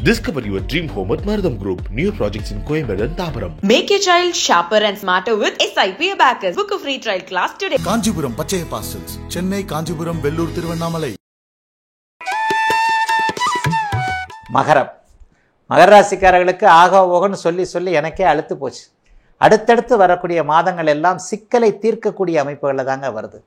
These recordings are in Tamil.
Discover your dream home at Maradam Group. New projects in Coimbatore and Thabaram. Make your child sharper and smarter with SIP Abacus. Book a free trial class today. Kanchipuram பச்சைய பாஸ்டல்ஸ், Chennai, Kanchipuram, Vellore, Tiruvannamalai. மகர ராசிக்காரர்களுக்கு ஆகா ஓகன்னு சொல்லி எனக்கே அழுத்து போச்சு. அடுத்தடுத்து வரக்கூடிய மாதங்கள் எல்லாம் சிக்கலை தீர்க்கக்கூடிய அமைப்புகளில் தாங்க வருது.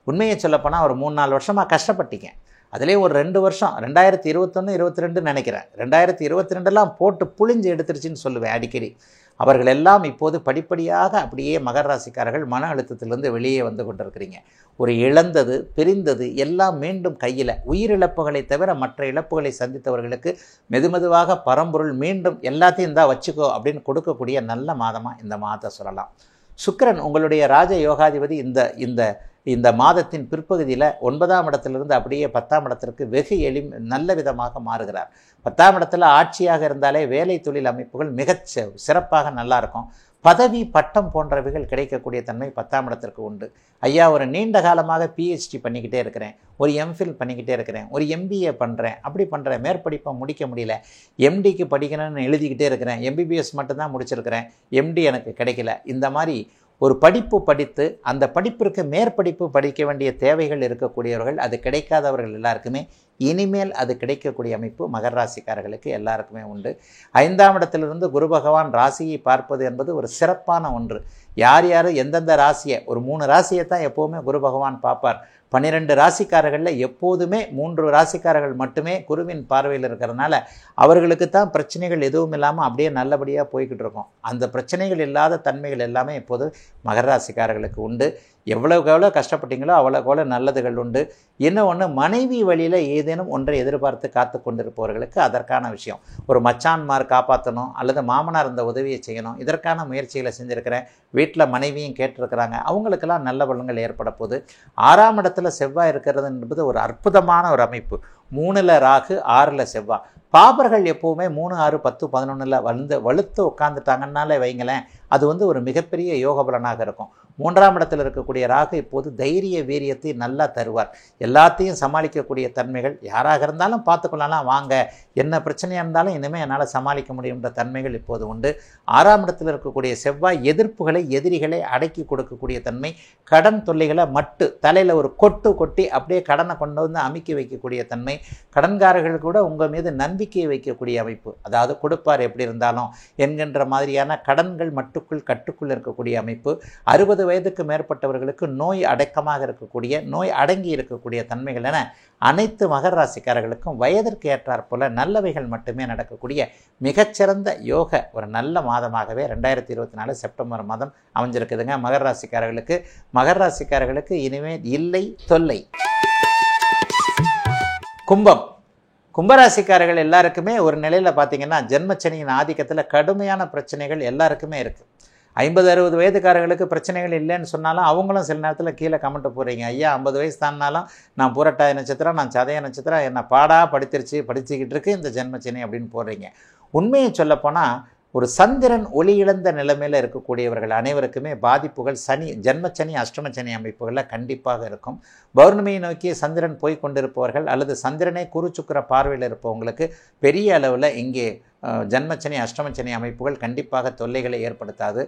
உண்மையை சொல்லப்போனால் ஒரு 3-4 வருஷமாக கஷ்டப்பட்டீங்க. அதுலேயும் ஒரு 2 வருஷம் 2021, 22 நினைக்கிறேன். 2022 போட்டு புழிஞ்சு எடுத்துருச்சுன்னு சொல்லுவேன் அடிக்கடி. அவர்கள் எல்லாம் இப்போது படிப்படியாக அப்படியே மகர ராசிக்காரர்கள் மன அழுத்தத்திலிருந்து வெளியே வந்து கொண்டிருக்கிறீங்க. ஒரு இழந்தது, பிரிந்தது எல்லாம் மீண்டும் கையில், உயிரிழப்புகளை தவிர மற்ற இழப்புகளை சந்தித்தவர்களுக்கு மெதுமெதுவாக பரம்பொருள் மீண்டும் எல்லாத்தையும் தான் வச்சுக்கோ அப்படின்னு கொடுக்கக்கூடிய நல்ல மாதமாக இந்த மாதத்தை சொல்லலாம். சுக்கிரன் உங்களுடைய ராஜ யோகாதிபதி இந்த மாதத்தின் பிற்பகுதியில் 9ஆம் இடத்திலிருந்து அப்படியே 10ஆம் இடத்திற்கு வெகு நல்ல விதமாக மாறுகிறார். 10ஆம் இடத்துல ஆட்சியாக இருந்தாலே வேலை தொழில் அமைப்புகள் மிகச் சிறப்பாக நல்லாயிருக்கும். பதவி பட்டம் போன்றவைகள் கிடைக்கக்கூடிய தன்மை 10ஆம் இடத்திற்கு உண்டு. ஐயா, ஒரு நீண்ட காலமாக PhD பண்ணிக்கிட்டே இருக்கிறேன், ஒரு MPhil பண்ணிக்கிட்டே இருக்கிறேன், ஒரு MBA பண்ணுறேன், அப்படி பண்ணுறேன், மேற்படிப்பை முடிக்க முடியல, MDக்கு படிக்கணும்னு எழுதிக்கிட்டே இருக்கிறேன், MBBS மட்டும்தான் முடிச்சிருக்கிறேன், MD எனக்கு கிடைக்கல. இந்த மாதிரி ஒரு படிப்பு படித்து அந்த படிப்பிற்கு மேற்படிப்பு படிக்க வேண்டிய தேவைகள் இருக்கக்கூடியவர்கள், அது கிடைக்காதவர்கள் எல்லாருக்குமே இனிமேல் அது கிடைக்கக்கூடிய அமைப்பு மகர ராசிக்காரர்களுக்கு எல்லாருக்குமே உண்டு. 5ஆம் இடத்திலிருந்து குரு பகவான் ராசியை பார்ப்பது என்பது ஒரு சிறப்பான ஒன்று. யார் எந்தெந்த ராசியை, ஒரு 3 ராசியை தான் எப்போவுமே குரு பகவான் பார்ப்பார். 12 ராசிக்காரர்களில் எப்போதுமே 3 ராசிக்காரர்கள் மட்டுமே குருவின் பார்வையில் இருக்கிறதுனால அவர்களுக்கு தான் பிரச்சனைகள் எதுவும் இல்லாமல் அப்படியே நல்லபடியாக போய்கிட்டு இருக்கும். அந்த பிரச்சனைகள் இல்லாத தன்மைகள் எல்லாமே இப்போது மகர ராசிக்காரர்களுக்கு உண்டு. எவ்வளோ கஷ்டப்பட்டீங்களோ அவ்வளோ நல்லதுகள் உண்டு. இன்னொன்று, மனைவி வழியில் ஏதேனும் ஒன்றை எதிர்பார்த்து காத்து கொண்டிருப்பவர்களுக்கு அதற்கான விஷயம், ஒரு மச்சான்மார் காப்பாற்றணும் அல்லது மாமனார் இந்த உதவியை செய்யணும், இதற்கான முயற்சிகளை செஞ்சுருக்கிறேன். வீட்டில் மனைவியும் கேட்டிருக்கிறாங்க, அவங்களுக்கெல்லாம் நல்ல பலன்கள் ஏற்பட போகுது. 6ஆம் இடத்துல செவ்வாய் இருக்கிறது என்பது ஒரு அற்புதமான ஒரு அமைப்பு. 3ல் ராகு, 6ல் செவ்வாய். பாபர்கள் எப்போவுமே 3, 6, 10, 11 வலுத்து உட்காந்துட்டாங்கன்னாலே வைங்களேன், அது ஒரு மிகப்பெரிய யோக பலனாக இருக்கும். 3ஆம் இடத்தில் இருக்கக்கூடிய ராகு இப்போது தைரிய வீரியத்தை நல்லா தருவார். எல்லாத்தையும் சமாளிக்கக்கூடிய தன்மைகள், யாராக இருந்தாலும் பார்த்துக்கொள்ளலாம், வாங்க, என்ன பிரச்சனையாக இருந்தாலும் இனிமேல் என்னால் சமாளிக்க முடியுன்ற தன்மைகள் இப்போது உண்டு. 6ஆம் இடத்தில் இருக்கக்கூடிய செவ்வாய் எதிர்ப்புகளை, எதிரிகளை அடக்கி கொடுக்கக்கூடிய தன்மை. கடன் தொல்லைகளை தலையில் ஒரு கொட்டி அப்படியே கடனை கொண்டு வந்து அமுக்கி வைக்கக்கூடிய தன்மை. கடன்காரர்கள் கூட உங்கள் மீது நம்பிக்கையை வைக்கக்கூடிய அமைப்பு, அதாவது கொடுப்பார் எப்படி இருந்தாலும் என்கின்ற மாதிரியான கடன்கள் கட்டுக்குள் இருக்கக்கூடிய அமைப்பு. 60 வயதுக்கு மேற்பட்டவர்களுக்கு நோய் அடக்கமாக இருக்கக்கூடிய, நோய் அடங்கி இருக்கக்கூடிய தன்மைகள் என அனைத்து மகர ராசிக்காரர்களுக்கும் வயதிற்கு ஏற்றாற் போல நல்லவைகள் மட்டுமே நடக்கக்கூடிய மிகச்சிறந்த யோக ஒரு நல்ல மாதமாகவே 2024 செப்டம்பர் மாதம் அமைஞ்சிருக்குதுங்க மகர ராசிக்காரர்களுக்கு. மகர ராசிக்காரர்களுக்கு இனிமேல் இல்லை தொல்லை. கும்பராசிக்காரர்கள் எல்லாருக்குமே ஒரு நிலையில் பார்த்தீங்கன்னா ஜென்மச்சனியின் ஆதிக்கத்தில் கடுமையான பிரச்சனைகள் எல்லாருக்குமே இருக்குது. 50-60 வயதுக்காரர்களுக்கு பிரச்சனைகள் இல்லைன்னு சொன்னாலும் அவங்களும் சில நேரத்தில் கீழே கமெண்ட் போடுறீங்க, ஐயா 50 வயசு தான்னாலும் நான் பூரட்டாதி நட்சத்திரம், நான் சதய நட்சத்திரம், என்னை படிச்சுக்கிட்டு இருக்கு இந்த ஜென்மச்சனி அப்படின்னு போடுறீங்க. உண்மையை சொல்லப்போனால் ஒரு சந்திரன் ஒளி இழந்த நிலைமையில் இருக்கக்கூடியவர்கள் அனைவருக்குமே பாதிப்புகள் ஜென்மச்சனி, அஷ்டமச்சனி அமைப்புகளில் கண்டிப்பாக இருக்கும். பௌர்ணமியை நோக்கி சந்திரன் போய் கொண்டிருப்பவர்கள் அல்லது சந்திரனை குருச்சுக்கிற பார்வையில் இருப்பவங்களுக்கு பெரிய அளவில் இங்கே ஜென்மச்சனி, அஷ்டமச்சனி அமைப்புகள் கண்டிப்பாக தொல்லைகளை ஏற்படுத்தாது.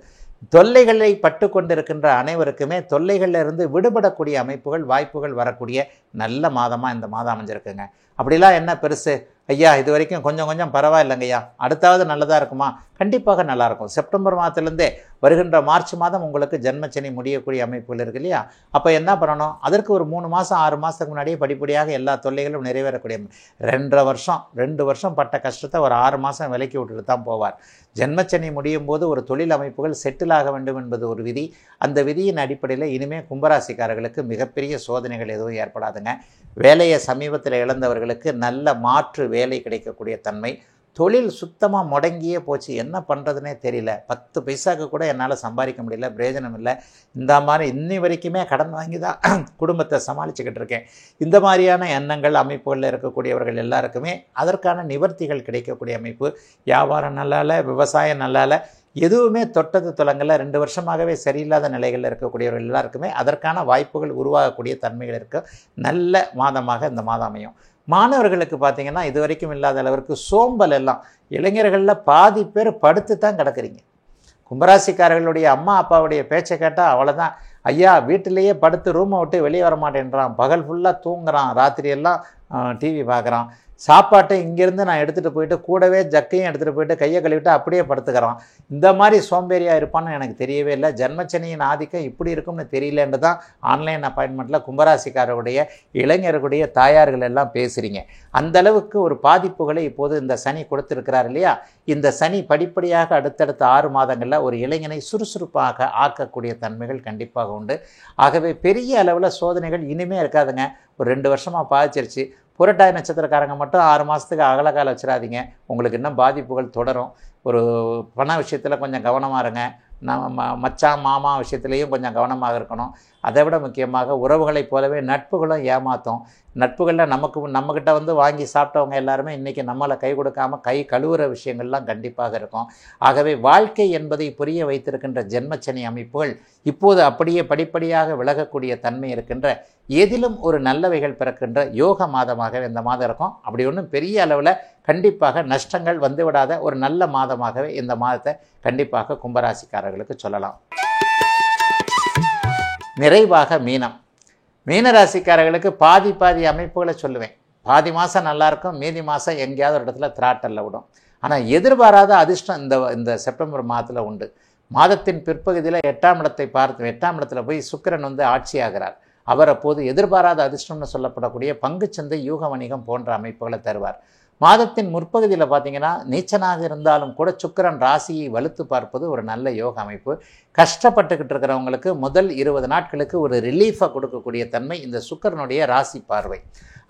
தொல்லைகளை பட்டு கொண்டிருக்கின்ற அனைவருக்குமே தொல்லைகளிலிருந்து விடுபடக்கூடிய அமைப்புகள், வாய்ப்புகள் வரக்கூடிய நல்ல மாதமாக இந்த மாதம் அமைஞ்சிருக்குங்க. அப்படிலாம் என்ன பெருசு ஐயா, இது வரைக்கும் கொஞ்சம் பரவாயில்லைங்கய்யா, அடுத்தாவது நல்லதாக இருக்குமா? கண்டிப்பாக நல்லாயிருக்கும். செப்டம்பர் மாதத்துலேருந்தே வருகின்ற மார்ச் மாதம் உங்களுக்கு ஜென்மச்சனி முடியக்கூடிய அமைப்புகள் இருக்கு இல்லையா? அப்போ என்ன பண்ணணும்? அதற்கு ஒரு 3 மாதம் 6 மாதத்துக்கு முன்னாடியே படிப்படியாக எல்லா தொல்லைகளும் நிறைவேறக்கூடிய 2 வருஷம் பட்ட கஷ்டத்தை ஒரு 6 மாதம் விலக்கி விட்டுட்டு தான் போவார். ஜென்மச்சனி முடியும் போது ஒரு தொழில் அமைப்புகள் செட்டில் ஆக வேண்டும் என்பது ஒரு விதி. அந்த விதியின் அடிப்படையில் இனிமேல் கும்பராசிக்காரர்களுக்கு மிகப்பெரிய சோதனைகள் எதுவும் ஏற்படாதுங்க. வேலையை சமீபத்தில் இழந்தவர்களுக்கு நல்ல மாற்று வேலை கிடைக்கக்கூடிய தன்மை. தொழில் சுத்தமாக முடங்கியே போச்சு, என்ன பண்ணுறதுனே தெரியல, 10 பைசாவுக்கு கூட என்னால் சம்பாதிக்க முடியல, பிரயோஜனம் இல்லை, இந்த மாதிரி இன்னி வரைக்குமே கடன் வாங்கி தான் குடும்பத்தை சமாளிச்சுக்கிட்டு இருக்கேன். இந்த மாதிரியான எண்ணங்கள் அமைப்புகளில் இருக்கக்கூடியவர்கள் எல்லாருக்குமே அதற்கான நிவர்த்திகள் கிடைக்கக்கூடிய அமைப்பு. வியாபாரம் நல்லால, விவசாயம் நல்லால, எதுவுமே தொட்டது தொடங்கல, 2 வருஷமாகவே சரியில்லாத நிலைகளில் இருக்கக்கூடியவர்கள் எல்லாருக்குமே அதற்கான வாய்ப்புகள் உருவாகக்கூடிய தன்மைகள் இருக்க நல்ல மாதமாக இந்த மாதம் அமையும். மாணவர்களுக்கு பார்த்தீங்கன்னா இது வரைக்கும் இல்லாத அளவிற்கு சோம்பல் எல்லாம் இளைஞர்களில் பாதி பேர் படுத்து தான் கிடக்குறீங்க. கும்பராசிக்காரர்களுடைய அம்மா அப்பாவுடைய பேச்சை கேட்டால் அவ்வளோதான், ஐயா வீட்டிலேயே படுத்து ரூமை விட்டு வெளியே வர மாட்டேன்றான், பகல் ஃபுல்லாக தூங்குறான், ராத்திரியெல்லாம் டிவி பார்க்குறான், சாப்பாட்டை இங்கேருந்து நான் எடுத்துகிட்டு போயிட்டு கூடவே ஜக்கையும் எடுத்துகிட்டு போயிட்டு கையை கழுவிட்டு அப்படியே படுத்துக்கிறான். இந்த மாதிரி சோம்பேறியாக இருப்பான்னு எனக்கு தெரியவே இல்லை. ஜென்மச்சனியின் ஆதிக்கம் இப்படி இருக்கும்னு தெரியலன்னு தான் ஆன்லைன் அப்பாயின்மெண்ட்டில் கும்பராசிக்காரருடைய இளைஞர்களுடைய தாயார்கள் எல்லாம் பேசுகிறீங்க. அந்தளவுக்கு ஒரு பாதிப்புகளை இப்போது இந்த சனி கொடுத்துருக்கிறார் இல்லையா? இந்த சனி படிப்படியாக அடுத்தடுத்த 6 மாதங்களில் ஒரு இளைஞனை சுறுசுறுப்பாக ஆக்கக்கூடிய தன்மைகள் கண்டிப்பாக உண்டு. ஆகவே பெரிய அளவில் சோதனைகள் இனிமே இருக்காதுங்க. ஒரு 2 வருஷமாக பாதிச்சிருச்சு. புரட்டாதி நட்சத்திரக்காரங்க மட்டும் 6 மாதத்துக்கு அகலக்கால வச்சிடாதீங்க, உங்களுக்கு இன்னும் பாதிப்புகள் தொடரும். ஒரு பண விஷயத்தில் கொஞ்சம் கவனமாக இருங்க. மச்சான் மாமா விஷயத்துலேயும் கொஞ்சம் கவனமாக இருக்கணும். அதை விட முக்கியமாக உறவுகளைப் போலவே நட்புகளும் ஏமாற்றும். நட்புகளில் நம்மக்கிட்ட வந்து வாங்கி சாப்பிட்டவங்க எல்லாருமே இன்றைக்கி நம்மளை கை கொடுக்காமல் கை கழுவுற விஷயங்கள்லாம் கண்டிப்பாக இருக்கும். ஆகவே வாழ்க்கை என்பதை புரிய வைத்திருக்கின்ற ஜென்மச்சனி அமைப்புகள் இப்போது அப்படியே படிப்படியாக விலகக்கூடிய தன்மை இருக்கின்ற, எதிலும் ஒரு நல்லவைகள் பிறக்கின்ற யோக மாதமாகவே இந்த மாதம் இருக்கும். அப்படி ஒன்றும் பெரிய அளவில் கண்டிப்பாக நஷ்டங்கள் வந்துவிடாத ஒரு நல்ல மாதமாகவே இந்த மாதத்தை கண்டிப்பாக கும்பராசிக்காரர்களுக்கு சொல்லலாம். நிறைவாக மீனராசிக்காரர்களுக்கு பாதி அமைப்புகளை சொல்லுவேன். பாதி மாதம் நல்லாயிருக்கும், மீதி மாதம் எங்கேயாவது ஒரு இடத்துல திராட்டல்ல விடும். ஆனால் எதிர்பாராத அதிர்ஷ்டம் இந்த செப்டம்பர் மாதத்தில் உண்டு. மாதத்தின் பிற்பகுதியில் 8ஆம் இடத்தை பார்த்து 8ஆம் இடத்துல போய் சுக்கிரன் வந்து ஆட்சியாகிறார். அவர் அப்போது எதிர்பாராத அதிர்ஷ்டம்னு சொல்லப்படக்கூடிய பங்குச்சந்தை, யூக வணிகம் போன்ற அமைப்புகளை தருவார். மாதத்தின் முற்பகுதியில் பார்த்தீங்கன்னா நீச்சனாக இருந்தாலும் கூட சுக்கிரன் ராசியை வலுத்து பார்ப்பது ஒரு நல்ல யோக அமைப்பு. கஷ்டப்பட்டுக்கிட்டு இருக்கிறவங்களுக்கு முதல் 20 நாட்களுக்கு ஒரு ரிலீஃபை கொடுக்கக்கூடிய தன்மை இந்த சுக்கிரனுடைய ராசி பார்வை.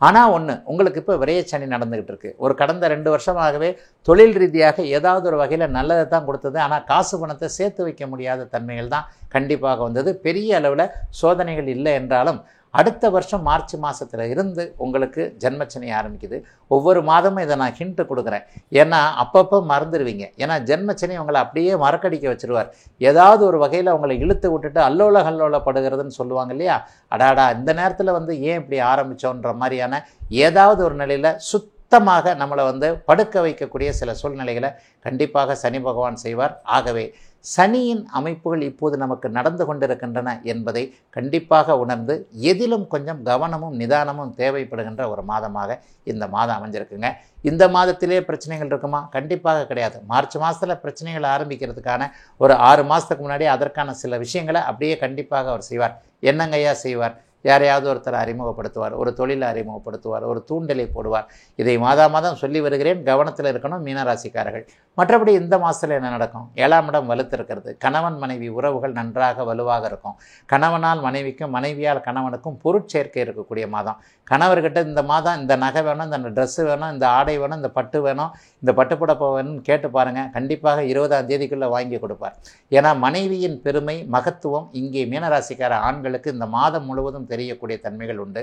ஆனால் ஒன்று, உங்களுக்கு இப்போ விரயச்சனி நடந்துக்கிட்டு இருக்குது. ஒரு கடந்த 2 வருஷமாகவே தொழில் ரீதியாக ஏதாவது ஒரு வகையில் நல்லதை தான் கொடுத்தது. ஆனால் காசு பணத்தை சேர்த்து வைக்க முடியாத தன்மைகள் தான் கண்டிப்பாக வந்தது. பெரிய அளவில் சோதனைகள் இல்லை என்றாலும் அடுத்த வருஷம் மார்ச் மாதத்தில் இருந்து உங்களுக்கு ஜென்மச்சனி ஆரம்பிக்குது. ஒவ்வொரு மாதமும் இதை நான் ஹிண்ட்டு கொடுக்குறேன். ஏன்னா அப்பப்போ மறந்துடுவீங்க. ஏன்னா ஜென்மச்சனி உங்களை அப்படியே மறக்கடிக்க வச்சுருவார். ஏதாவது ஒரு வகையில் உங்களை இழுத்து விட்டுட்டு அல்லோலப்படுகிறதுன்னு சொல்லுவாங்க இல்லையா? அடாடா இந்த நேரத்தில் வந்து ஏன் இப்படி ஆரம்பித்தோன்ற மாதிரியான ஏதாவது ஒரு நிலையில் சுத்தமாக நம்மளை வந்து படுக்க வைக்கக்கூடிய சில சூழ்நிலைகளை கண்டிப்பாக சனி பகவான் செய்வார். ஆகவே சனியின் அமைப்புகள் இப்போது நமக்கு நடந்து கொண்டிருக்கின்றன என்பதை கண்டிப்பாக உணர்ந்து எதிலும் கொஞ்சம் கவனமும் நிதானமும் தேவைப்படுகின்ற ஒரு மாதமாக இந்த மாதம் அமைஞ்சிருக்குங்க. இந்த மாதத்திலே பிரச்சனைகள் இருக்குமா? கண்டிப்பாக கிடையாது. மார்ச் மாதத்தில் பிரச்சனைகள் ஆரம்பிக்கிறதுக்கான ஒரு 6 மாதத்துக்கு முன்னாடி அதற்கான சில விஷயங்களை அப்படியே கண்டிப்பாக அவர் செய்வார். என்னங்கய்யா செய்வார்? யாரையாவது ஒருத்தரை அறிமுகப்படுத்துவார், ஒரு தொழிலை அறிமுகப்படுத்துவார், ஒரு தூண்டலை போடுவார். இதை மாதம் சொல்லி வருகிறேன், கவனத்தில் இருக்கணும் மீனராசிக்காரர்கள். மற்றபடி இந்த மாதத்தில் என்ன நடக்கும்? 7ஆம் இடம் வலுத்திருக்கிறது. கணவன் மனைவி உறவுகள் நன்றாக வலுவாக இருக்கும். கணவனால் மனைவிக்கும், மனைவியால் கணவனுக்கும் பொருட்சேர்க்கை இருக்கக்கூடிய மாதம். கணவர்கிட்ட இந்த மாதம் இந்த நகை வேணும், இந்த ட்ரெஸ்ஸு வேணும், இந்த ஆடை வேணும், இந்த பட்டு வேணும், இந்த பட்டுப்புடப்பை வேணும்னு கேட்டு பாருங்கள். கண்டிப்பாக 20ஆம் தேதிக்குள்ளே வாங்கி கொடுப்பார். ஏன்னா மனைவியின் பெருமை, மகத்துவம் இங்கே மீனராசிக்கார ஆண்களுக்கு இந்த மாதம் முழுவதும் தெரியக்கூடிய தன்மைகள் உண்டு.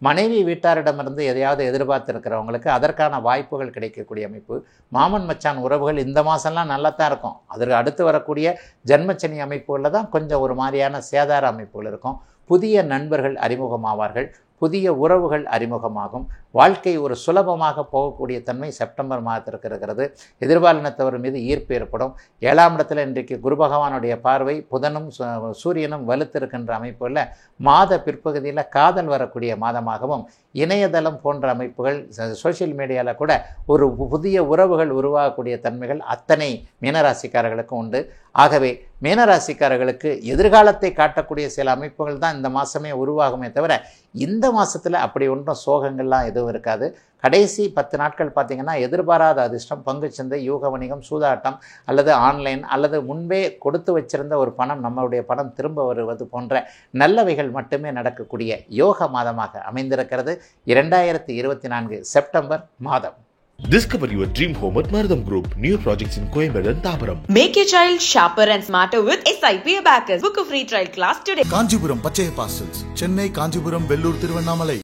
மனைவி வீட்டாரிடமிருந்து எதையாவது எதிர்பார்த்திருக்கிறவங்களுக்கு அதற்கான வாய்ப்புகள் கிடைக்கக்கூடிய அமைப்பு. மாமன் மச்சான் உறவுகள் இந்த மாதம்லாம் நல்லா தான் இருக்கும். அதற்கு அடுத்து வரக்கூடிய ஜென்மச்சனி அமைப்புகளில் தான் கொஞ்சம் ஒரு மாதிரியான சேதார அமைப்புகள் இருக்கும். புதிய நண்பர்கள் அறிமுகமாவார்கள், புதிய உறவுகள் அறிமுகமாகும். வாழ்க்கை ஒரு சுலபமாக போகக்கூடிய தன்மை செப்டம்பர் மாதத்திற்கு இருக்கிறது. எதிர்பாலினத்தவர் மீது ஈர்ப்பு ஏற்படும். 7ஆம் இடத்துல இன்றைக்கு குரு பகவானுடைய பார்வை, புதனும் சூரியனும் வலுத்திருக்கின்ற அமைப்புகளில் மாத பிற்பகுதியில் காதல் வரக்கூடிய மாதமாகவும், இணையதளம் போன்ற அமைப்புகள், சோஷியல் மீடியாவில் கூட ஒரு புதிய உறவுகள் உருவாகக்கூடிய தன்மைகள் அத்தனை மீனராசிக்காரர்களுக்கும் உண்டு. ஆகவே மீனராசிக்காரர்களுக்கு எதிர்காலத்தை காட்டக்கூடிய சில அமைப்புகள் தான் இந்த மாதமே உருவாகுமே தவிர இந்த மாதத்தில் அப்படி ஒன்றும் சோகங்கள்லாம் எதுவும் இருக்காது. கடைசி 10 நாட்கள் பார்த்திங்கன்னா எதிர்பாராத அதிர்ஷ்டம், பங்குச்சந்தை, யூக வணிகம், சூதாட்டம் அல்லது ஆன்லைன் அல்லது முன்பே கொடுத்து வச்சிருந்த ஒரு பணம், நம்மளுடைய பணம் திரும்ப வருவது போன்ற நல்லவைகள் மட்டுமே நடக்கக்கூடிய யோக மாதமாக அமைந்திருக்கிறது 2024 செப்டம்பர் மாதம். Discover your dream home at Mardam Group. New projects in Coimbatore and Thabaram. Make your child sharper and smarter with SIP Abacus. Book a free trial class today. Kanchipuram பச்சைய பார்சல்ஸ், சென்னை, காஞ்சிபுரம், வெள்ளூர், திருவண்ணாமலை.